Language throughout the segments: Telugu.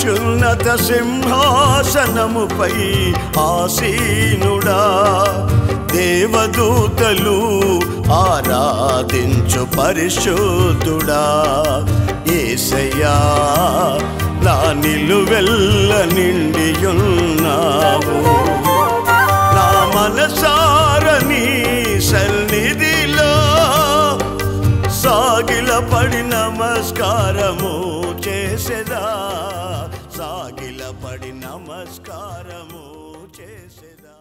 అత్యున్నత సింహాసనముపై ఆసీనుడా దేవదూతలు ఆరాధించు పరిశుద్ధుడా యేసయ్యా నా నిలువెల్ల నిండియున్నావు నా మనసారని సన్నిధిలో సాగిలపడి నమస్కారము చేసేదా సాగిలపడి నమస్కారము చేసేదా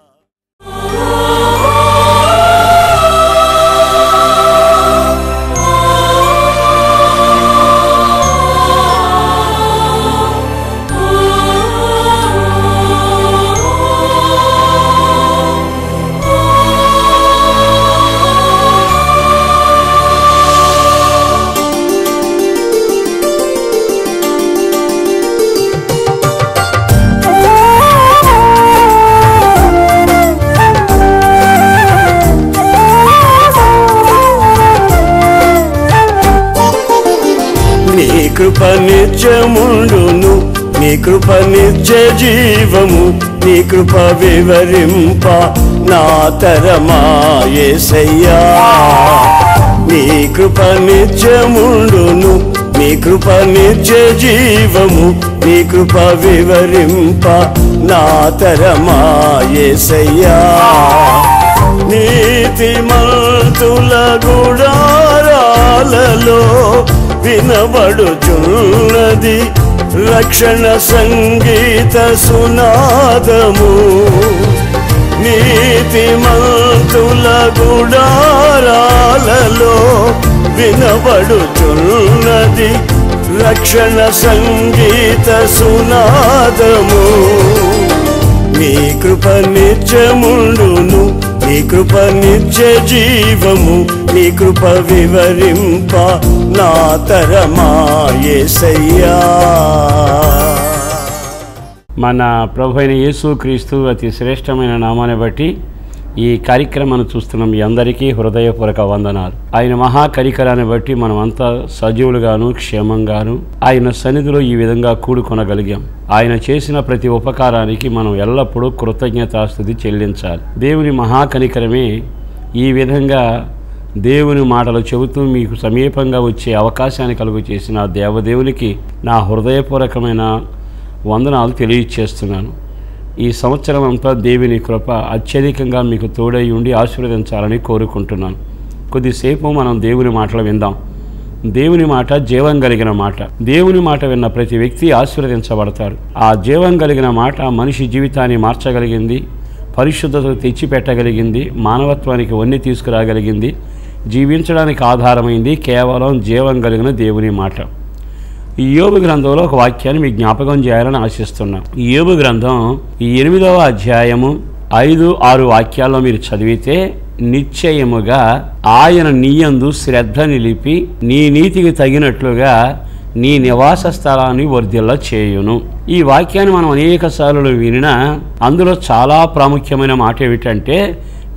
కృప నిత్యముండును నీ కృప నిత్య జీవము నీ కృప వివరింప నా తరమా యేసయ్యా నీ కృప నిత్యముండును నీ కృప నిత్య జీవము నీ కృప వివరింప నా తరమా యేసయ్యా నీతిమంతుల గుడారాలలో వినబడుచున్నది రక్షణ సంగీత సునాదము నీతిమంతుల గుడారాలలో వినబడుచున్నది రక్షణ సంగీత సునాదము నీ కృప నిత్యముండును నీ కృప నిత్య జీవము నీ కృప వివరింప నా తరమా యేసయ్యా మన ప్రభు అయిన యేసుక్రీస్తు అతి శ్రేష్టమైన నామాన్ని బట్టి ఈ కార్యక్రమాన్ని చూస్తున్న మీ అందరికీ హృదయపూర్వక వందనాలు. ఆయన మహాకరికరాన్ని బట్టి మనం అంతా సజీవులుగాను క్షేమంగాను ఆయన సన్నిధిలో ఈ విధంగా కూడుకొనగలిగాం. ఆయన చేసిన ప్రతి ఉపకారానికి మనం ఎల్లప్పుడూ కృతజ్ఞతాస్తుతి చెల్లించాలి. దేవుని మహాకనికరమే ఈ విధంగా దేవుని మాటలు చెబుతూ మీకు సమీపంగా వచ్చే అవకాశాన్ని కలుగు చేసిన దేవదేవునికి నా హృదయపూర్వకమైన వందనాలు తెలియచేస్తున్నాను. ఈ సంవత్సరం అంతా దేవుని కృప అత్యధికంగా మీకు తోడై ఉండి ఆశీర్వదించాలని కోరుకుంటున్నాను. కొద్దిసేపు మనం దేవుని మాటలు విందాం. దేవుని మాట జీవం కలిగిన మాట. దేవుని మాట విన్న ప్రతి వ్యక్తి ఆశీర్వదించబడతాడు. ఆ జీవం కలిగిన మాట మనిషి జీవితాన్ని మార్చగలిగింది, పరిశుద్ధతను తెచ్చిపెట్టగలిగింది, మానవత్వానికి వన్నె తీసుకురాగలిగింది, జీవించడానికి ఆధారమైంది కేవలం జీవం కలిగిన దేవుని మాట. ఈ యోబు గ్రంథంలో ఒక వాక్యాన్ని మీకు జ్ఞాపకం చేయాలని ఆశిస్తున్నాం. ఈ యోబు గ్రంథం 8వ అధ్యాయము 5-6 వాక్యాల్లో మీరు చదివితే నిశ్చయముగా ఆయన నీయందు శ్రద్ధ నిలిపి నీ నీతికి తగినట్లుగా నీ నివాస స్థలాన్ని వర్ధిల్ల చేయును. ఈ వాక్యాన్ని మనం అనేక సార్లు వినినా అందులో చాలా ప్రాముఖ్యమైన మాట ఏమిటంటే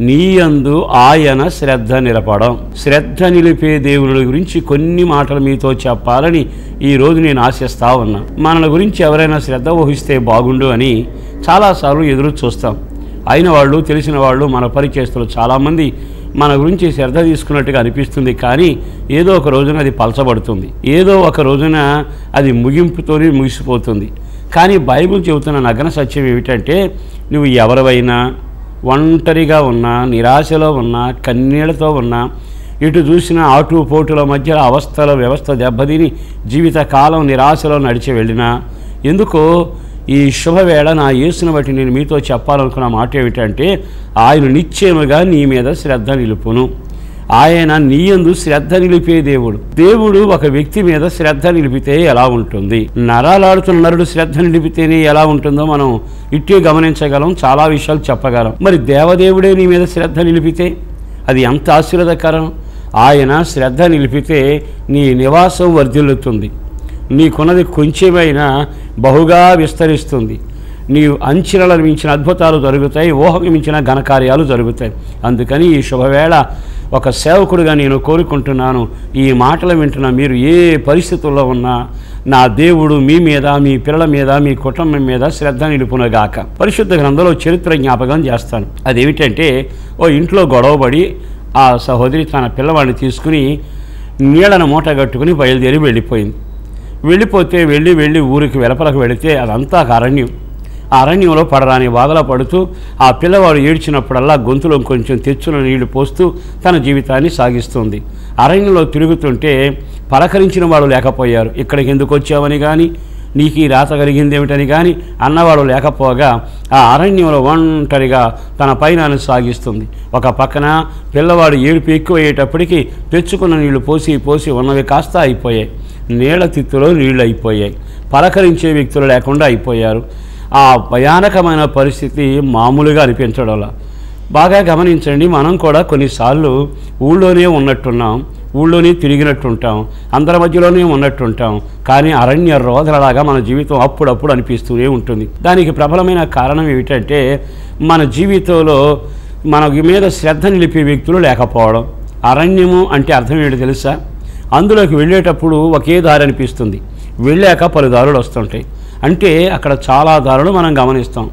నీయందు ఆయన శ్రద్ధ నిలపడం. శ్రద్ధ నిలిపే దేవుని గురించి కొన్ని మాటలు మీతో చెప్పాలని ఈరోజు నేను ఆశిస్తా ఉన్నా. మన గురించి ఎవరైనా శ్రద్ధ వహిస్తే బాగుండు అని చాలాసార్లు ఎదురు చూస్తాం. అయిన వాళ్ళు తెలిసిన వాళ్ళు మన పరిచయస్తులు చాలామంది మన గురించి శ్రద్ధ తీసుకున్నట్టుగా అనిపిస్తుంది. కానీ ఏదో ఒక రోజున అది పలచబడుతుంది, ఏదో ఒక రోజున అది ముగింపుతోనే ముగిసిపోతుంది. కానీ బైబిల్ చెబుతున్న నగ్న సత్యం ఏమిటంటే నువ్వు ఎవరివైనా ఒంటరిగా ఉన్నా, నిరాశలో ఉన్నా, కన్నీళ్లతో ఉన్నా, ఇటు చూసిన ఆటుపోటుల మధ్య అవస్థల వ్యవస్థ దెబ్బతిని జీవితకాలం నిరాశలో నడిచి వెళ్ళినా ఎందుకో ఈ శుభవేళ నా యేసును బట్టి నేను మీతో చెప్పాలనుకున్న మాట ఏమిటంటే ఆయన నిశ్చయముగా నీ మీద శ్రద్ధ నిలుపును. ఆయన నీయందు శ్రద్ధ నిలిపే దేవుడు. దేవుడు ఒక వ్యక్తి మీద శ్రద్ధ నిలిపితే ఎలా ఉంటుంది, నరాలాడుతున్న నరుడు శ్రద్ధ నిలిపితేనే ఎలా ఉంటుందో మనం ఇట్టే గమనించగలం, చాలా విషయాలు చెప్పగలం. మరి దేవదేవుడే నీ మీద శ్రద్ధ నిలిపితే అది ఎంత ఆశీర్వాదకరం. ఆయన శ్రద్ధ నిలిపితే నీ నివాసం వర్ధిల్లుతుంది, నీకున్నది కొంచెమైనా బహుగా విస్తరిస్తుంది, నీవు అంచనాలను మించిన అద్భుతాలు జరుగుతాయి, ఊహకు మించిన ఘనకార్యాలు జరుగుతాయి. అందుకని ఈ శుభవేళ ఒక సేవకుడిగా నేను కోరుకుంటున్నాను, ఈ మాటలు వింటున్న మీరు ఏ పరిస్థితుల్లో ఉన్నా నా దేవుడు మీ మీద, మీ పిల్లల మీద, మీ కుటుంబం మీద శ్రద్ధ నిలుపునగాక. పరిశుద్ధ గ్రంథంలో చరిత్ర జ్ఞాపకం చేస్తాను. అదేమిటంటే, ఓ ఇంట్లో గొడవపడి ఆ సహోదరి తన పిల్లవాడిని తీసుకుని నీళ్ళను మూట కట్టుకుని బయలుదేరి వెళ్ళిపోతే వెళ్ళి ఊరికి వెలపలకు వెళితే అదంతా అరణ్యం. ఆ అరణ్యంలో పడరాని వాగలా పడుతూ ఆ పిల్లవాడు ఏడ్చినప్పుడల్లా గొంతులో కొంచెం తెచ్చున నీళ్లు పోస్తూ తన జీవితాన్ని సాగిస్తుంది. అరణ్యంలో తిరుగుతుంటే పలకరించిన వాడు లేకపోయారు. ఇక్కడికి ఎందుకు వచ్చావని కానీ, నీకు ఈ రాత కలిగింది ఏమిటని కానీ అన్నవాడు లేకపోగా ఆ అరణ్యంలో ఒంటరిగా తన పయనాన్ని సాగిస్తుంది. ఒక పక్కన పిల్లవాడు ఏడుపు ఎక్కువ అయ్యేటప్పటికీ తెచ్చుకున్న నీళ్లు పోసి ఉన్నవి కాస్త అయిపోయాయి. నీళ్ల తిత్తులో నీళ్లు అయిపోయాయి. పలకరించే వ్యక్తులు లేకుండా అయిపోయారు. ఆ భయానకమైన పరిస్థితి మామూలుగా అనిపించడంలా. బాగా గమనించండి, మనం కూడా కొన్నిసార్లు ఊళ్ళోనే ఉన్నట్టున్నాం, ఊళ్ళోనే తిరిగినట్టుంటాం, అందరి మధ్యలోనే ఉన్నట్టుంటాం. కానీ అరణ్య రోదలలాగా మన జీవితం అప్పుడప్పుడు అనిపిస్తూనే ఉంటుంది. దానికి ప్రబలమైన కారణం ఏమిటంటే, మన జీవితంలో మన మీద శ్రద్ధ నిలిపే వ్యక్తులు లేకపోవడం. అరణ్యము అంటే అర్థం ఏంటో తెలుసా? అందులోకి వెళ్ళేటప్పుడు ఒకే దారి అనిపిస్తుంది, వెళ్ళాక పలు దారులు వస్తుంటాయి. అంటే అక్కడ చాలా దారులు మనం గమనిస్తాం.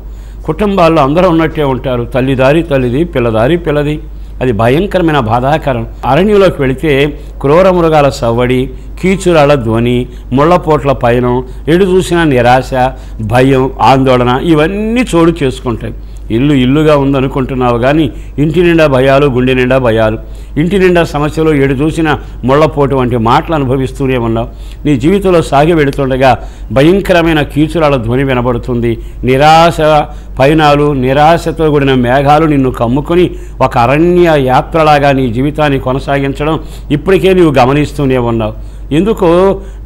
కుటుంబాల్లో అందరూ ఉన్నట్టే ఉంటారు, తల్లి దారి తల్లిది, పిల్లదారి పిల్లది. అది భయంకరమైన బాధాకరం. అరణ్యంలోకి వెళితే క్రూర మృగాల సవ్వడి, కీచురాల ధ్వని, ముళ్ళపోట్ల పయనం, ఎటు చూసినా నిరాశ, భయం, ఆందోళన ఇవన్నీ చోటు చేసుకుంటాయి. ఇల్లుగా ఉందనుకుంటున్నావు కానీ ఇంటి నిండా భయాలు, గుండె నిండా భయాలు, ఇంటి నిండా సమస్యలు, ఎడు చూసిన ముళ్ళపోటు వంటి మాటలు అనుభవిస్తూనే ఉన్నావు. నీ జీవితంలో సాగి వెళుతుండగా భయంకరమైన కీచురాల ధ్వని వినబడుతుంది. నిరాశ పయనాలు, నిరాశతో కూడిన మేఘాలు నిన్ను కమ్ముకొని ఒక అరణ్య యాత్రలాగా నీ జీవితాన్ని కొనసాగించడం ఇప్పటికే నీవు గమనిస్తూనే ఉన్నావు. ఎందుకో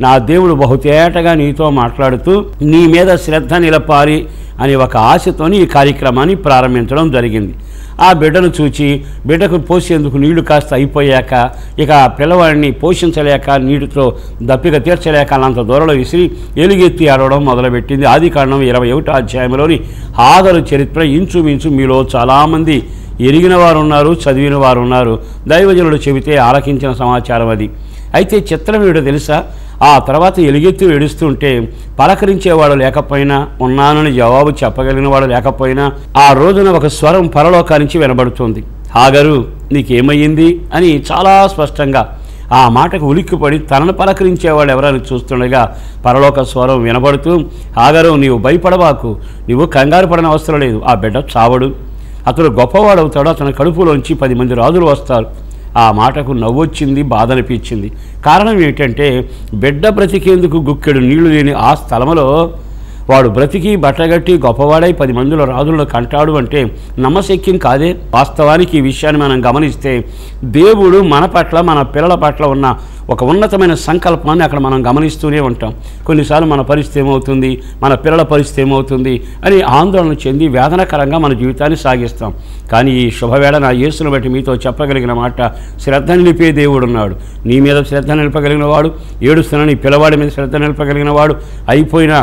నా దేవుడు బహుతేటగా నీతో మాట్లాడుతూ నీ మీద శ్రద్ధ నిలపాలి అని ఒక ఆశతోని ఈ కార్యక్రమాన్ని ప్రారంభించడం జరిగింది. ఆ బిడ్డను చూచి బిడ్డకు పోసేందుకు నీళ్లు కాస్త అయిపోయాక ఇక పిల్లవాడిని పోషించలేక నీటితో దప్పిక తీర్చలేక అంత దూరంలో విసిరి ఎలుగెత్తి ఆడవడం మొదలుపెట్టింది. ఆదికాండం 21వ అధ్యాయంలోని హాగరు చరిత్ర ఇంచుమించు మీలో చాలామంది ఎరిగిన వారు ఉన్నారు, చదివిన వారు ఉన్నారు. దైవజనుడు చెబితే ఆలకించిన సమాచారం అది. అయితే చిత్రం ఏమిటో తెలుసా? ఆ తర్వాత ఎలుగెత్తి ఏడుస్తుంటే పలకరించేవాడు లేకపోయినా, ఉన్నానని జవాబు చెప్పగలిగిన వాడు లేకపోయినా ఆ రోజున ఒక స్వరం పరలోకా నుంచి వినబడుతుంది. హాగరు నీకేమయ్యింది అని చాలా స్పష్టంగా. ఆ మాటకు ఉలిక్కిపడి తనను పలకరించేవాడు ఎవరని చూస్తుండగా పరలోక స్వరం వినబడుతూ, హాగరు నీవు భయపడబాకు, నీవు కంగారు పడని అవసరం లేదు, ఆ బిడ్డ చావడు, అతడు గొప్పవాడవుతాడు, అతని కడుపులోంచి 10 మంది రాజులు వస్తారు. ఆ మాటకు నవ్వొచ్చింది, బాధ అనిపించింది. కారణం ఏంటంటే బిడ్డ బ్రతికేందుకు గుక్కెడు నీళ్లు లేని ఆ స్థలంలో వాడు బ్రతికి బట్టగట్టి గొప్పవాడై 10 మందిలో రాజులను కంటాడు అంటే నమ్మశక్యం కాదే. వాస్తవానికి ఈ విషయాన్ని మనం గమనిస్తే దేవుడు మన పట్ల, మన పిల్లల పట్ల ఉన్న ఒక ఉన్నతమైన సంకల్పాన్ని అక్కడ మనం గమనిస్తూనే ఉంటాం. కొన్నిసార్లు మన పరిస్థితి ఏమవుతుంది, మన పిల్లల పరిస్థితి ఏమవుతుంది అని ఆందోళన చెంది వేదనకరంగా మన జీవితాన్ని సాగిస్తాం. కానీ ఈ శుభవేళ నా యేసును బట్టి మీతో చెప్పగలిగిన మాట, శ్రద్ధ నిలిపే దేవుడు ఉన్నాడు. నీ మీద శ్రద్ధ నిలపగలిగిన వాడు, ఏడుస్తున్న నీ పిల్లవాడి మీద శ్రద్ధ నిలపగలిగిన వాడు, అయిపోయిన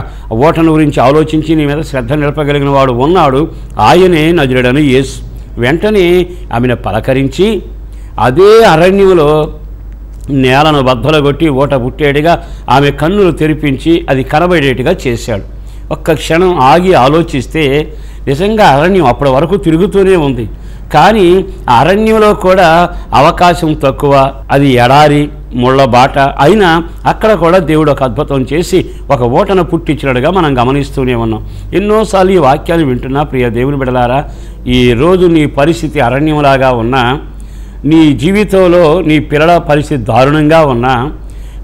ఓటను గురించి ఆలోచించి నీ మీద శ్రద్ధ నిలపగలిగిన వాడు ఉన్నాడు. ఆయనే నజరేయుడైన యేసు. వెంటనే ఆమెను పలకరించి అదే అరణ్యంలో నేలను బద్దలగొట్టి ఓట పుట్టేటిగా ఆమె కన్నులు తెరిపించి అది కనబడేట్టుగా చేశాడు. ఒక్క క్షణం ఆగి ఆలోచిస్తే నిజంగా అరణ్యం అప్పటి వరకు తిరుగుతూనే ఉంది. కానీ అరణ్యంలో కూడా అవకాశం తక్కువ, అది ఎడారి ముళ్ళ బాట అయినా అక్కడ కూడా దేవుడు ఒక అద్భుతం చేసి ఒక ఓటను పుట్టించినట్టుగా మనం గమనిస్తూనే ఉన్నాం. ఎన్నోసార్లు ఈ వాక్యాన్ని వింటున్నా ప్రియ దేవుని బిడ్డలారా, ఈరోజు నీ పరిస్థితి అరణ్యంలాగా ఉన్నా, నీ జీవితంలో నీ పిల్లల పరిస్థితి దారుణంగా ఉన్నా,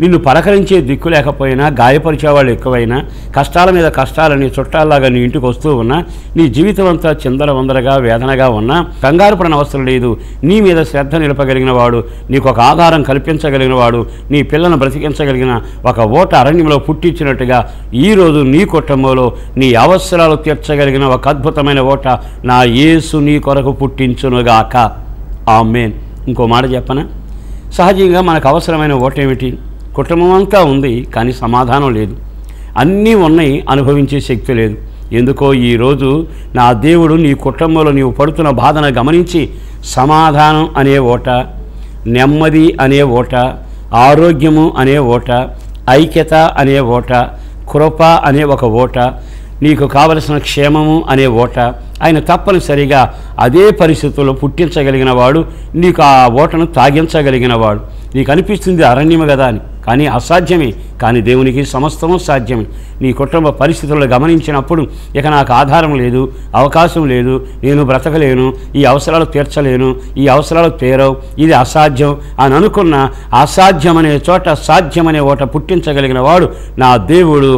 నిన్ను పలకరించే దిక్కు లేకపోయినా, గాయపరిచేవాళ్ళు ఎక్కువైనా, కష్టాల మీద కష్టాలని చుట్టాల్లాగా నీ ఇంటికి వస్తూ ఉన్నా, నీ జీవితం అంతా చిందరవందరగా వేదనగా ఉన్నా కంగారు పడని అవసరం లేదు. నీ మీద శ్రద్ధ నిలపగలిగిన వాడు, నీకు ఒక ఆధారం కల్పించగలిగిన వాడు, నీ పిల్లలను బ్రతికించగలిగిన ఒక ఓట అరణ్యంలో పుట్టించినట్టుగా ఈరోజు నీ కుటుంబంలో నీ అవసరాలు తీర్చగలిగిన ఒక అద్భుతమైన ఓట నా యేసు నీ కొరకు పుట్టించునుగాక. ఆమేన్. ఇంకో మాట చెప్పనా? సహజంగా మనకు అవసరమైన ఓట ఏమిటి? కుటుంబం అంతా ఉంది కానీ సమాధానం లేదు. అన్నీ ఉన్నాయి, అనుభవించే శక్తి లేదు. ఎందుకో ఈరోజు నా దేవుడు నీ కుటుంబంలో నీవు పడుతున్న బాధను గమనించి సమాధానం అనే ఓట, నెమ్మది అనే ఓట, ఆరోగ్యము అనే ఓట, ఐక్యత అనే ఓట, కృప అనే ఒక ఓట, నీకు కావలసిన క్షేమము అనే ఓట ఆయన తప్పనిసరిగా అదే పరిస్థితుల్లో పుట్టించగలిగిన వాడు, నీకు ఆ ఓటను తాగించగలిగిన వాడు. నీకు అనిపిస్తుంది అరణ్యము కదా అని, కానీ అసాధ్యమే. కానీ దేవునికి సమస్తము సాధ్యమే. నీ కుటుంబ పరిస్థితులను గమనించినప్పుడు ఇక నాకు ఆధారం లేదు, అవకాశం లేదు, నేను బ్రతకలేను, ఈ అవసరాలు తీర్చలేను, ఈ అవసరాలు తీరవు, ఇది అసాధ్యం అని అనుకున్న అసాధ్యమనే చోట సాధ్యమనే ఓట పుట్టించగలిగిన వాడు నా దేవుడు.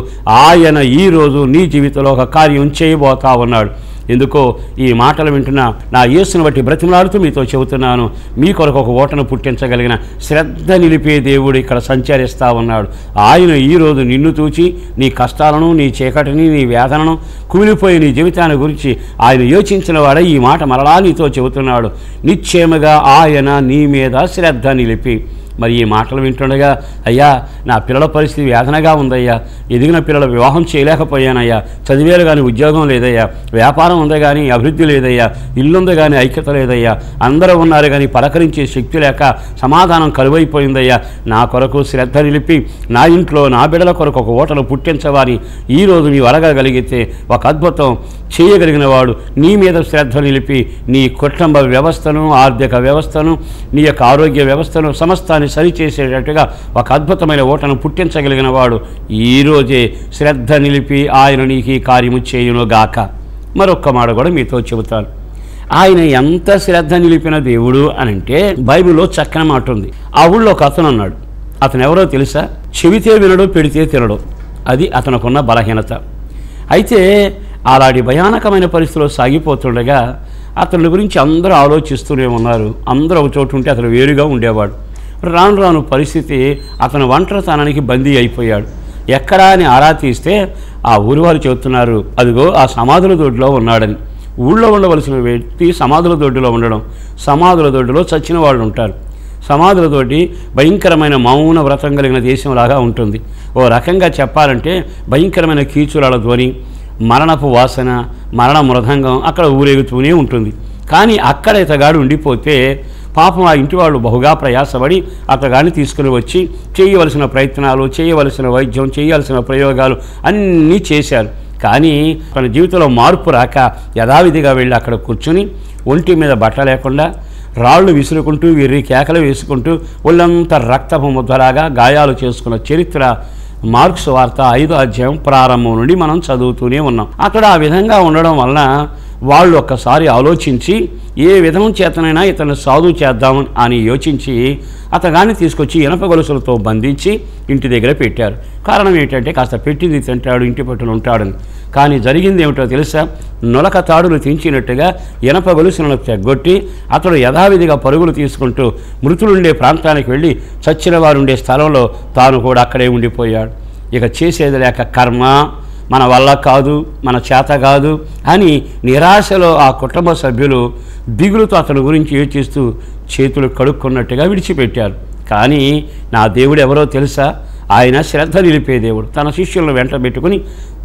ఆయన ఈరోజు నీ జీవితంలో ఒక కార్యం చేయబోతా ఉన్నాడు. ఎందుకో ఈ మాటలు వింటున్నా నా యేసును బట్టి బ్రతిమలాడుతూ మీతో చెబుతున్నాను, మీ కొరకు ఒక ఓటను పుట్టించగలిగిన శ్రద్ధ నిలిపే దేవుడు ఇక్కడ సంచరిస్తూ ఉన్నాడు. ఆయన ఈరోజు నిన్ను చూచి నీ కష్టాలను, నీ చీకటిని, నీ వేదనను, కుమిలిపోయి నీ జీవితాన్ని గురించి ఆయన యోచించిన వాడే ఈ మాట మరలా నీతో చెబుతున్నాడు. నిశ్చయముగా ఆయన నీ మీద శ్రద్ధ నిలిపి. మరి ఈ మాటలు వింటుండగా, అయ్యా నా పిల్లల పరిస్థితి వేదనగా ఉందయ్యా, ఎదిగిన పిల్లల వివాహం చేయలేకపోయానయ్యా, చదివేరు కానీ ఉద్యోగం లేదయ్యా, వ్యాపారం ఉంది కానీ అభివృద్ధి లేదయ్యా, ఇల్లుంది కానీ ఐక్యత లేదయ్యా, అందరూ ఉన్నారు కానీ పలకరించే శక్తి లేక సమాధానం కరువైపోయిందయ్యా, నా కొరకు శ్రద్ధ నిలిపి నా ఇంట్లో నా బిడ్డల కొరకు ఒక ఓటను పుట్టించవాని ఈరోజు నీవు అడగగలిగితే ఒక అద్భుతం చేయగలిగిన వాడు నీ మీద శ్రద్ధ నిలిపి నీ కుటుంబ వ్యవస్థను, ఆర్థిక వ్యవస్థను, నీ యొక్క ఆరోగ్య వ్యవస్థను సమస్తాన్ని సరిచేసేటట్టుగా ఒక అద్భుతమైన ఓటను పుట్టించగలిగిన వాడు ఈరోజే శ్రద్ధ నిలిపి ఆయన నీకు ఈ కార్యము చేయునుగాక. మరొక్క మాట కూడా మీతో చెబుతాను. ఆయన ఎంత శ్రద్ధ నిలిపిన దేవుడు అని అంటే బైబిల్లో చక్కని మాట ఉంది. ఆ ఊళ్ళో ఒక అతను అన్నాడు. అతను ఎవరో తెలుసా? చెబితే వినడు, పెడితే తినడు. అది అతనుకున్న బలహీనత. అయితే అలాంటి భయానకమైన పరిస్థితిలో సాగిపోతుండగా అతని గురించి అందరూ ఆలోచిస్తూనే ఉన్నారు. అందరూ ఒక చోటు ఉంటే అతను వేరుగా ఉండేవాడు. రాను రాను పరిస్థితి అతను ఒంటరితనానికి బందీ అయిపోయాడు. ఎక్కడా అని ఆరా తీస్తే ఆ ఊరి వారు చెబుతున్నారు, అదిగో ఆ సమాధుల దొడ్డిలో ఉన్నాడని. ఊళ్ళో ఉండవలసిన వ్యక్తి సమాధుల దొడ్డిలో ఉండడం. సమాధుల దొడ్డిలో చచ్చిన వాళ్ళు ఉంటారు. సమాధుల దొడ్డి భయంకరమైన మౌన వ్రతం కలిగిన దేశంలాగా ఉంటుంది. ఓ రకంగా చెప్పాలంటే భయంకరమైన కీచురాల ధ్వని, మరణపు వాసన, మరణ మృదంగం అక్కడ ఊరేగుతూనే ఉంటుంది. కానీ అక్కడ ఇతగాడు ఉండిపోతే పాపం ఆ ఇంటి వాళ్ళు బహుగా ప్రయాసపడి అతగాడిని తీసుకుని వచ్చి చేయవలసిన ప్రయత్నాలు, చేయవలసిన వైద్యం, చేయాల్సిన ప్రయోగాలు అన్నీ చేశారు. కానీ తన జీవితంలో మార్పు రాక యథావిధిగా వెళ్ళి అక్కడ కూర్చుని ఒంటి మీద బట్ట లేకుండా రాళ్ళు విసురుకుంటూ వెర్రి కేకలు వేసుకుంటూ ఒళ్ళంతా రక్తపు ముద్దలాగా గాయాలు చేసుకున్న చరిత్ర మార్క్స్ వార్త 5వ అధ్యాయం ప్రారంభం నుండి మనం చదువుతూనే ఉన్నాం. అక్కడ ఆ విధంగా ఉండడం వలన వాళ్ళు ఒక్కసారి ఆలోచించి ఏ విధం చేతనైనా ఇతను సాధువు చేద్దాం అని యోచించి అతగాన్ని తీసుకొచ్చి ఇనప గొలుసులతో బంధించి ఇంటి దగ్గర పెట్టారు. కారణం ఏంటంటే కాస్త పెట్టింది తింటాడు, ఇంటి పట్టును ఉంటాడని. కానీ జరిగింది ఏమిటో తెలుసా? నులక తాడులు తెంచినట్టుగా ఇనప గొలుసులను తెగ్గొట్టి అతడు యథావిధిగా పరుగులు తీసుకుంటూ మృతులుండే ప్రాంతానికి వెళ్ళి చచ్చిన వారు ఉండే స్థలంలో తాను కూడా అక్కడే ఉండిపోయాడు. ఇక చేసేది లేక కర్మ, మన వల్ల కాదు, మన చేత కాదు అని నిరాశలో ఆ కుటుంబ సభ్యులు దిగులుతో అతని గురించి యోచిస్తూ చేతులు కడుక్కున్నట్టుగా విడిచిపెట్టారు. కానీ నా దేవుడు ఎవరో తెలుసా? ఆయన శ్రద్ధ నిలిపే దేవుడు. తన శిష్యులను వెంట పెట్టుకుని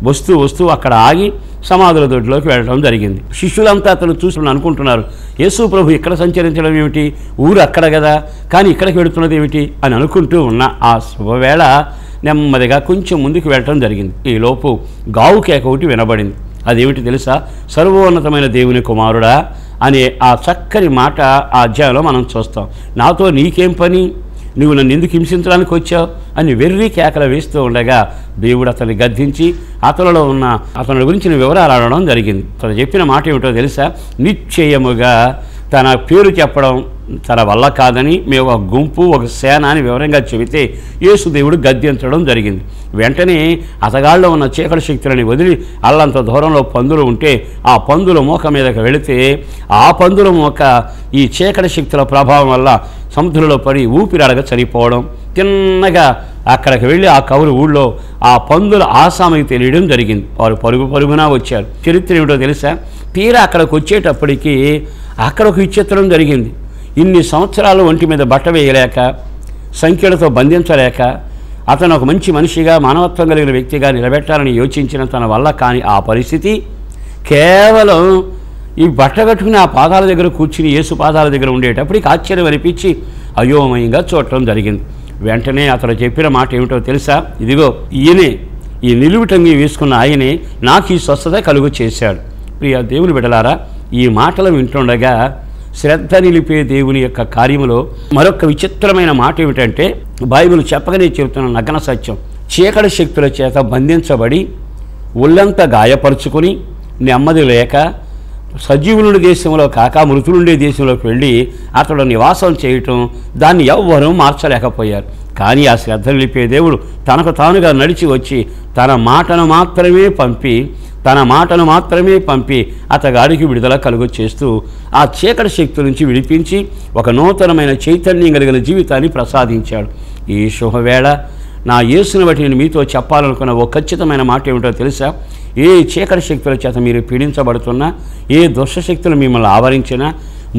వస్తూ అక్కడ ఆగి సమాధుల దొడ్లోకి వెళ్ళడం జరిగింది. శిష్యులంతా అతను చూసుకుని అనుకుంటున్నారు, యేసు ప్రభు ఇక్కడ సంచరించడం ఏమిటి, ఊరు అక్కడ కదా, కానీ ఇక్కడికి వెళుతున్నది ఏమిటి అని అనుకుంటూ ఉన్న ఆ శుభవేళ నెమ్మదిగా కొంచెం ముందుకు వెళ్ళటం జరిగింది. ఈలోపు గావు కేక ఒకటి వినబడింది. అదేమిటి తెలుసా? సర్వోన్నతమైన దేవుని కుమారుడా అనే ఆ చక్కని మాట ఆ అధ్యాయంలో మనం చూస్తాం. నాతో నీకేం పని, నువ్వు నన్ను ఎందుకు హింసించడానికి వచ్చావు అని వెర్రి కేకలు వేస్తూ ఉండగా దేవుడు అతన్ని గద్దించి అతనిలో ఉన్న అతని గురించిన వివరాలు అడగడం జరిగింది. అతను చెప్పిన మాట ఏమిటో తెలుసా? నిశ్చయముగా తన పేరు చెప్పడం తన వల్ల కాదని మేము ఒక గుంపు, ఒక సేన అని వివరంగా చెబితే యేసుదేవుడు గద్దించడం జరిగింది. వెంటనే అతగాళ్ళలో ఉన్న చీకటి శక్తులని వదిలి అల్లంత దూరంలో పందులు ఉంటే ఆ పందుల మోక మీదకి వెళితే ఆ పందుల మోక ఈ చీకటి శక్తుల ప్రభావం వల్ల సముద్రంలో పడి ఊపిరాడక చనిపోవడం. తిన్నగా అక్కడికి వెళ్ళి ఆ కవులు ఊళ్ళో ఆ పందుల ఆసామికి తెలియడం జరిగింది. వారు పరుగున వచ్చారు. చరిత్ర ఏమిటో తెలుసా? తీరా అక్కడికి వచ్చేటప్పటికి అక్కడ ఒక విచిత్రం జరిగింది. ఇన్ని సంవత్సరాలు ఒంటి మీద బట్ట వేయలేక, సంఖ్యలతో బంధించలేక, అతను ఒక మంచి మనిషిగా మానవత్వం కలిగిన వ్యక్తిగా నిలబెట్టాలని యోచించిన తన వల్ల కాని ఆ పరిస్థితి కేవలం ఈ బట్ట కట్టుకుని ఆ పాదాల దగ్గర కూర్చుని యేసు పాదాల దగ్గర ఉండేటప్పటికి ఆశ్చర్యం అనిపించి అయోమయంగా చూడటం జరిగింది. వెంటనే అతను చెప్పిన మాట ఏమిటో తెలుసా? ఇదిగో ఈయనే, ఈ నిలువుటంగి వేసుకున్న ఆయనే నాకు ఈ స్వస్థత కలుగు చేశాడు. ప్రియ దేవుని బిడ్డలారా, ఈ మాటలు వింటుండగా శ్రద్ధ నిలిపే దేవుని యొక్క కార్యములో మరొక విచిత్రమైన మాట ఏమిటంటే, బైబిల్ చెప్పగానే చెబుతున్న నగ్న సత్యం. చీకటి శక్తుల చేత బంధించబడి ఒళ్ళంతా గాయపరుచుకొని నెమ్మది లేక సజీవులుండే దేశంలో కాక మృతులుండే దేశంలోకి వెళ్ళి అతడు నివాసం చేయటం, దాన్ని ఎవ్వరూ మార్చలేకపోయారు. కానీ ఆ శ్రద్ధ నిలిపే దేవుడు తనకు తానుగా నడిచి వచ్చి తన మాటను మాత్రమే పంపి అతగాడికి విడుదల కలుగు చేస్తూ ఆ చీకటి శక్తి నుంచి విడిపించి ఒక నూతనమైన చైతన్యం కలిగిన జీవితాన్ని ప్రసాదించాడు. ఈ శుభవేళ నా యేసుని బట్టి నేను మీతో చెప్పాలనుకున్న ఒక ఖచ్చితమైన మాట ఏమిటో తెలుసా? ఏ చీకటి శక్తుల చేత మీరు పీడించబడుతున్నా, ఏ దుష్టశక్తులు మిమ్మల్ని ఆవరించినా,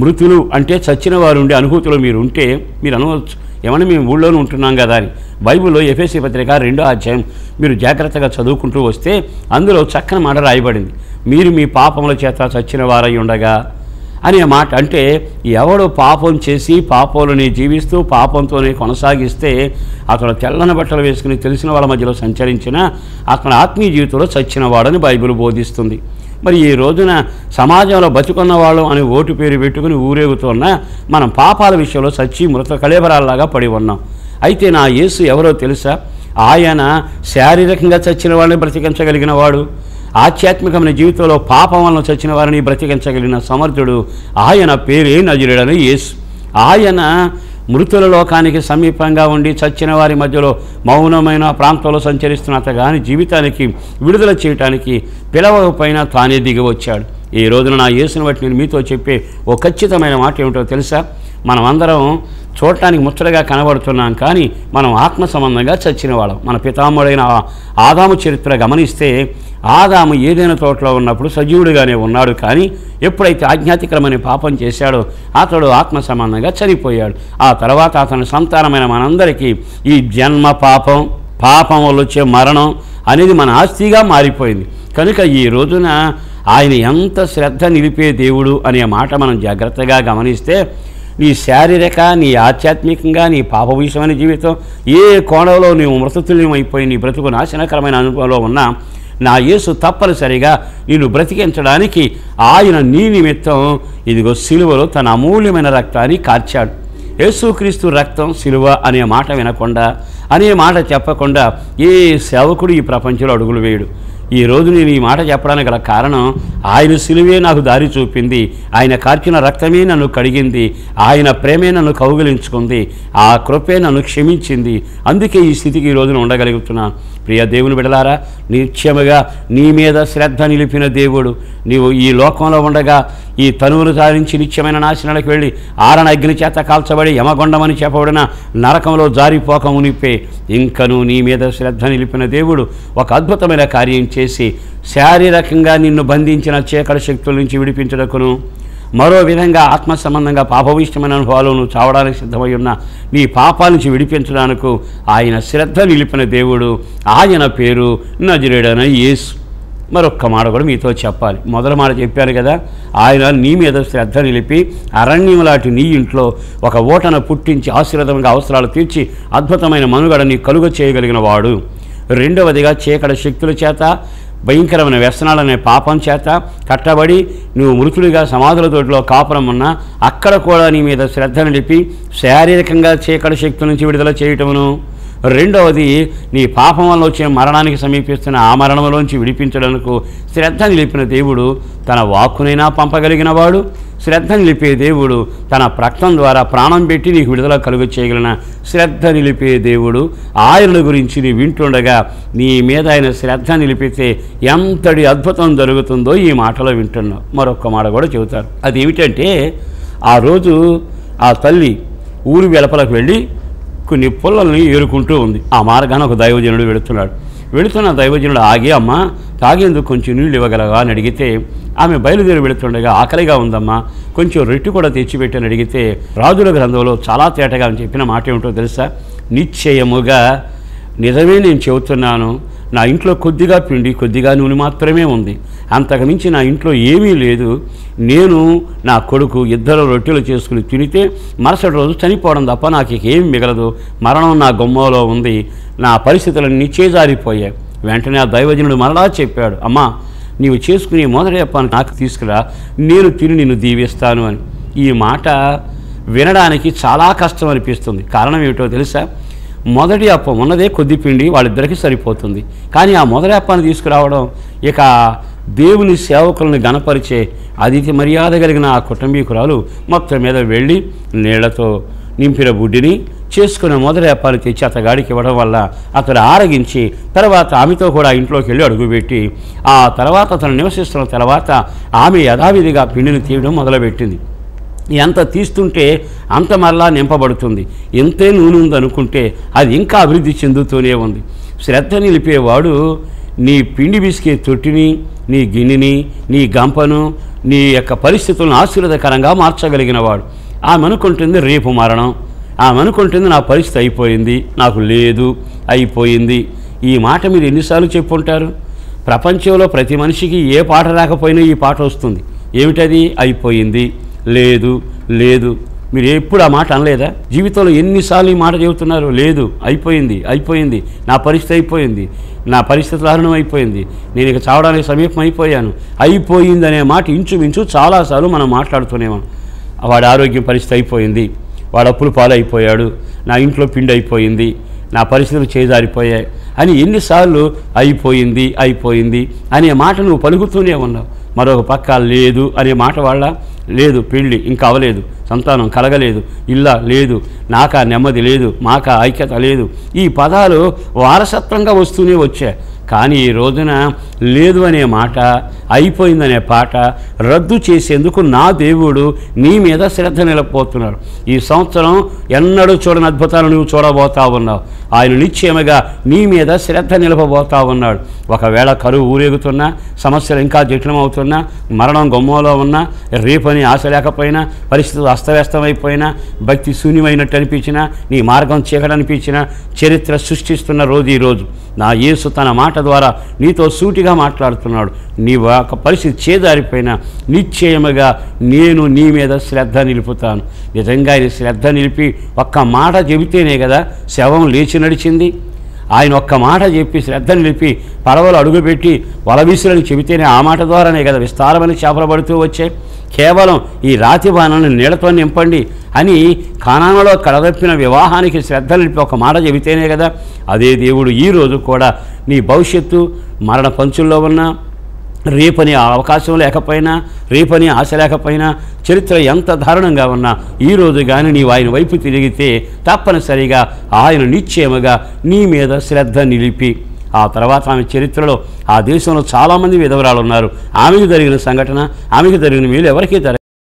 మృతులు అంటే చచ్చిన వారు ఉండే అనుభూతులు మీరు ఉంటే మీరు అనవచ్చు, ఏమన్నా మేము ఊళ్ళోనే ఉంటున్నాం కదా అని. బైబిల్లో ఎఫెసీ పత్రిక 2వ అధ్యాయం మీరు జాగ్రత్తగా చదువుకుంటూ వస్తే అందులో చక్కని మాట రాయబడింది. మీరు మీ పాపముల చేత చచ్చిన వారై ఉండగా అనే మాట. అంటే ఎవడు పాపం చేసి పాపంలోనే జీవిస్తూ పాపంతోనే కొనసాగిస్తే అతను తెల్లని బట్టలు వేసుకుని తెలిసిన వాళ్ళ మధ్యలో సంచరించిన అతను ఆత్మీయ జీవితంలో చచ్చిన వాడని బైబిల్ బోధిస్తుంది. మరి ఈ రోజున సమాజంలో బతుకున్న వాళ్ళు అని ఓటు పేరు పెట్టుకుని ఊరేగుతున్న మనం పాపాల విషయంలో చచ్చి మృత కళేబరాల్లాగా పడి ఉన్నాం. అయితే నా యేసు ఎవరో తెలుసా? ఆయన శారీరకంగా చచ్చిన వాళ్ళని బ్రతికించగలిగిన వాడు, ఆధ్యాత్మికమైన జీవితంలో పాపం వలన చచ్చిన వారిని బ్రతికించగలిగిన సమర్థుడు. ఆయన పేరే నజరేయుడైన యేసు. ఆయన మృతుల లోకానికి సమీపంగా ఉండి చచ్చిన వారి మధ్యలో మౌనమైన ప్రాంతంలో సంచరిస్తున్న అతగాని జీవితానికి విడుదల చేయటానికి పిలవకపోయినా తానే దిగి వచ్చాడు. ఈ రోజున నా యేసుని బట్టి నేను మీతో చెప్పే ఓ ఖచ్చితమైన మాట ఏమిటో తెలుసా? మనం అందరం చూడటానికి ముచ్చటగా కనబడుతున్నాం, కానీ మనం ఆత్మ సంబంధంగా చచ్చిన వాళ్ళం. మన పితామహుడైన ఆదాము చరిత్ర గమనిస్తే ఆదాము ఏదైనా తోటలో ఉన్నప్పుడు సజీవుడిగానే ఉన్నాడు, కానీ ఎప్పుడైతే ఆజ్ఞాతికరమైన పాపం చేశాడో అతడు ఆత్మ సంబంధంగా చనిపోయాడు. ఆ తర్వాత అతని సంతానమైన మనందరికీ ఈ జన్మ పాపం వల్ల వచ్చే మరణం అనేది మన ఆస్తిగా మారిపోయింది. కనుక ఈ రోజున ఆయన ఎంత శ్రద్ధ నిలిపే దేవుడు అనే మాట మనం జాగ్రత్తగా గమనిస్తే నీ శారీరక, నీ ఆధ్యాత్మికంగా, నీ పాప విషయమైన జీవితం ఏ కోణంలో నీవు మృతతుల్యమైపోయి నీ బ్రతుకు నాశనకరమైన అనుభవంలో ఉన్నా నా యేసు తప్పనిసరిగా నిన్ను బ్రతికించడానికి ఆయన నీ నిమిత్తం ఇదిగో సిలువలో తన అమూల్యమైన రక్తాన్ని కార్చాడు. యేసుక్రీస్తు రక్తం సిలువ అనే మాట వినకుండా, అనే మాట చెప్పకుండా ఏ సేవకుడు ఈ ప్రపంచంలో అడుగులు వేయడు. ఈ రోజు నేను ఈ మాట చెప్పడానికి గల కారణం ఆయన సిలువే నాకు దారి చూపింది, ఆయన కార్చిన రక్తమే నన్ను కడిగింది, ఆయన ప్రేమే నన్ను కౌగిలించుకుంది, ఆ కృపే నన్ను క్షమించింది. అందుకే ఈ స్థితికి ఈ రోజున ఉండగలుగుతున్నాను. ప్రియ దేవుని బిడ్డలారా, నిత్యముగా నీ మీద శ్రద్ధ నిలిపిన దేవుడు నీవు ఈ లోకంలో ఉండగా ఈ తనువును సారించి నిత్యమైన నాశనాలకు వెళ్ళి ఆరణ అగ్ని చేత కాల్చబడి యమగొండమని చెప్పబడిన నరకంలో జారిపోక మునిపే ఇంకను నీ మీద శ్రద్ధ నిలిపిన దేవుడు ఒక అద్భుతమైన కార్యం చేసి శారీరకంగా నిన్ను బంధించిన చీకటి శక్తుల నుంచి విడిపించడకును, మరో విధంగా ఆత్మ సంబంధంగా పాపవిష్టమైన అనుభవాలు నువ్వు చావడానికి సిద్ధమై ఉన్న నీ పాపాల నుంచి విడిపించడానికి ఆయన శ్రద్ధ నిలిపిన దేవుడు. ఆయన పేరు నజరేయుడైన యేసు. మరొక్క మాట కూడా మీతో చెప్పాలి. మొదటి మాట చెప్పారు కదా, ఆయన నీ మీద శ్రద్ధ నిలిపి అరణ్యం లాంటి నీ ఇంట్లో ఒక ఓటను పుట్టించి ఆశీర్వాదంగా అవసరాలు తీర్చి అద్భుతమైన మనుగడని కలుగ చేయగలిగిన వాడు. రెండవదిగా చీకటి శక్తుల చేత భయంకరమైన వ్యసనాలనే పాపం చేత కట్టబడి నువ్వు మృతుడిగా సమాధుల తోటిలో కాపురం ఉన్నా అక్కడ కూడా నీ మీద శ్రద్ధ నిలిపి శారీరకంగా చీకటి శక్తుల నుంచి విడుదల చేయటమును, రెండవది నీ పాపం వల్ల వచ్చే మరణానికి సమీపిస్తున్న ఆ మరణంలోంచి విడిపించడానికి శ్రద్ధ నిలిపిన దేవుడు తన వాక్కునైనా పంపగలిగిన వాడు. శ్రద్ధ నిలిపే దేవుడు తన రక్తం ద్వారా ప్రాణం పెట్టి నీకు విడుదల కలుగు చేయగలిగిన శ్రద్ధ నిలిపే దేవుడు. ఆయన గురించి నీ వింటుండగా నీ మీద ఆయన శ్రద్ధ నిలిపితే ఎంతటి అద్భుతం జరుగుతుందో ఈ మాటలో వింటున్నావు. మరొక్క మాట కూడా చెబుతారు. అది ఏమిటంటే, ఆ రోజు ఆ తల్లి ఊరి వెలుపలకు వెళ్ళి కొన్ని పుల్లల్ని ఏరుకుంటూ ఉంది. ఆ మార్గాన ఒక దైవజనుడు వెళుతున్న దైవజనుడు ఆగి, అమ్మ తాగేందుకు కొంచెం నీళ్ళు ఇవ్వగలవా అని అడిగితే ఆమె బయలుదేరి వెళుతుండగా ఆకలిగా ఉందమ్మా కొంచెం రొట్టె కూడా తెచ్చిపెట్టని అడిగితే రాజుల గ్రంథంలో చాలా తేటగా అని చెప్పిన మాట ఏమిటో తెలుసా? నిశ్చయముగా నిజమే నేను చెబుతున్నాను, నా ఇంట్లో కొద్దిగా పిండి కొద్దిగా నూనె మాత్రమే ఉంది, అంతకుమించి నా ఇంట్లో ఏమీ లేదు. నేను నా కొడుకు 2 రొట్టెలు చేసుకుని తినితే మరుసటి రోజు చనిపోవడం తప్ప నాకు ఇక ఏం మిగలదు, మరణం నా గుమ్మలో ఉంది, నా పరిస్థితులన్నీ చేజారిపోయాయి. వెంటనే ఆ దైవజనుడు మరలా చెప్పాడు, అమ్మా నీవు చేసుకునే మొదటి అప్పాన్ని నాకు తీసుకురా, నేను తిని నిన్ను దీవిస్తాను అని. ఈ మాట వినడానికి చాలా కష్టం అనిపిస్తుంది. కారణం ఏమిటో తెలుసా? మొదటి అప్పం ఉన్నదే కొద్ది పిండి వాళ్ళిద్దరికీ సరిపోతుంది. కానీ ఆ మొదటి అప్పాన్ని తీసుకురావడం ఇక దేవుని సేవకులను గణపరిచే అతిథి మర్యాద కలిగిన ఆ కుటుంబీకురాలు మొత్తం మీద వెళ్ళి నీళ్లతో నింపిన బుడ్డిని చేసుకునే మొదటి అప్పాన్ని తెచ్చి అతగాడికి ఇవ్వడం వల్ల అతడు ఆరగించి తర్వాత ఆమెతో కూడా ఇంట్లోకి వెళ్ళి అడుగుపెట్టి ఆ తర్వాత అతను నివసిస్తున్న తర్వాత ఆమె యథావిధిగా పిండిని తీయడం మొదలుపెట్టింది. ఎంత తీస్తుంటే అంత మరలా నింపబడుతుంది. ఎంతే నూనె ఉందనుకుంటే అది ఇంకా అభివృద్ధి చెందుతూనే ఉంది. శ్రద్ధ నిలిపేవాడు నీ పిండి బిసికే తొట్టిని, నీ గిన్నెని, నీ గంపను, నీ యొక్క పరిస్థితులను ఆశీర్వాదకరంగా మార్చగలిగినవాడు. ఆమె అనుకుంటుంది రేపు మరణం, ఆమె అనుకుంటుంది నా పరిస్థితి అయిపోయింది, నాకు లేదు, అయిపోయింది. ఈ మాట మీరు ఎన్నిసార్లు చెప్పుంటారు? ప్రపంచంలో ప్రతి మనిషికి ఏ పాట రాకపోయినా ఈ పాట వస్తుంది. ఏమిటది? అయిపోయింది, లేదు, లేదు. మీరు ఎప్పుడు ఆ మాట అనలేదా? జీవితంలో ఎన్నిసార్లు ఈ మాట చెబుతున్నారు? లేదు, అయిపోయింది, అయిపోయింది, నా పరిస్థితి అయిపోయింది, నా పరిస్థితి దారుణం అయిపోయింది, నేను ఇక చావడానికి సమీపం అయిపోయాను. అయిపోయింది అనే మాట ఇంచుమించు చాలాసార్లు మనం మాట్లాడుతూనేమో. వాడి ఆరోగ్యం పరిస్థితి అయిపోయింది, వాడు అప్పులు పాలైపోయాడు, నా ఇంట్లో పిండి అయిపోయింది, నా పరిస్థితులు చేజారిపోయాయి అని ఎన్నిసార్లు అయిపోయింది, అయిపోయింది అనే మాట నువ్వు పలుకుతూనే ఉన్నావు. మరొక పక్క లేదు అనే మాట వాళ్ళ లేదు, పెళ్ళి ఇంకా అవ్వలేదు, సంతానం కలగలేదు, ఇల్లా లేదు, నాకా నెమ్మది లేదు, మాకా ఐక్యత లేదు. ఈ పదాలు వారసత్వంగా వస్తూనే వచ్చాయి. కానీ ఈ రోజున లేదు అనే మాట, అయిపోయిందనే పాట రద్దు చేసేందుకు నా దేవుడు నీ మీద శ్రద్ధ నిలబోతున్నాడు. ఈ సంవత్సరం ఎన్నడూ చూడని అద్భుతాలు నువ్వు చూడబోతా ఉన్నావు. ఆయన నిశ్చయముగా నీ మీద శ్రద్ధ నిలపబోతా ఉన్నాడు. ఒకవేళ కరువు ఊరేగుతున్నా, సమస్యలు ఇంకా జటిలమవుతున్నా, మరణం గొమ్మలో ఉన్నా, రేపని ఆశ లేకపోయినా, పరిస్థితులు అస్తవ్యస్తమైపోయినా, భక్తి శూన్యమైనట్టు అనిపించినా, నీ మార్గం చీకటి అనిపించినా, చరిత్ర సృష్టిస్తున్న రోజు ఈరోజు నా యేసు తన మాట ద్వారా నీతో సూటిగా మాట్లాడుతున్నాడు. నీ ఒక పరిస్థితి చేదారిపోయినా నిశ్చయముగా నేను నీ మీద శ్రద్ధ నిలుపుతాను. నిజంగా ఆయన శ్రద్ధ నిలిపి ఒక్క మాట చెబితేనే కదా శవం లేచి నడిచింది. ఆయన ఒక్క మాట చెప్పి శ్రద్ధ నిలిపి పడవలు అడుగుపెట్టి వల విసులని చెబితేనే ఆ మాట ద్వారానే కదా విస్తారమైన చేపలు పడుతూ వచ్చాయి. కేవలం ఈ రాతి బాణాలను నీళ్లతో నింపండి అని కానానులో కడదప్పిన వివాహానికి శ్రద్ధ నిలిపి ఒక మాట చెబితేనే కదా అదే దేవుడు ఈరోజు కూడా నీ భవిష్యత్తు మరణ పంచుల్లో ఉన్న, రేపని అవకాశం లేకపోయినా, రేపని ఆశ లేకపోయినా, చరిత్ర ఎంత దారుణంగా ఉన్నా ఈరోజు కానీ నీవు ఆయన వైపు తిరిగితే తప్పనిసరిగా ఆయన నిశ్చయముగా నీ మీద శ్రద్ధ నిలిపి ఆ తర్వాత ఆమె చరిత్రలో ఆ దేశంలో చాలామంది విధవరాలు ఉన్నారు. ఆమెకు జరిగిన సంఘటన, ఆమెకు జరిగిన మేలు ఎవరికీ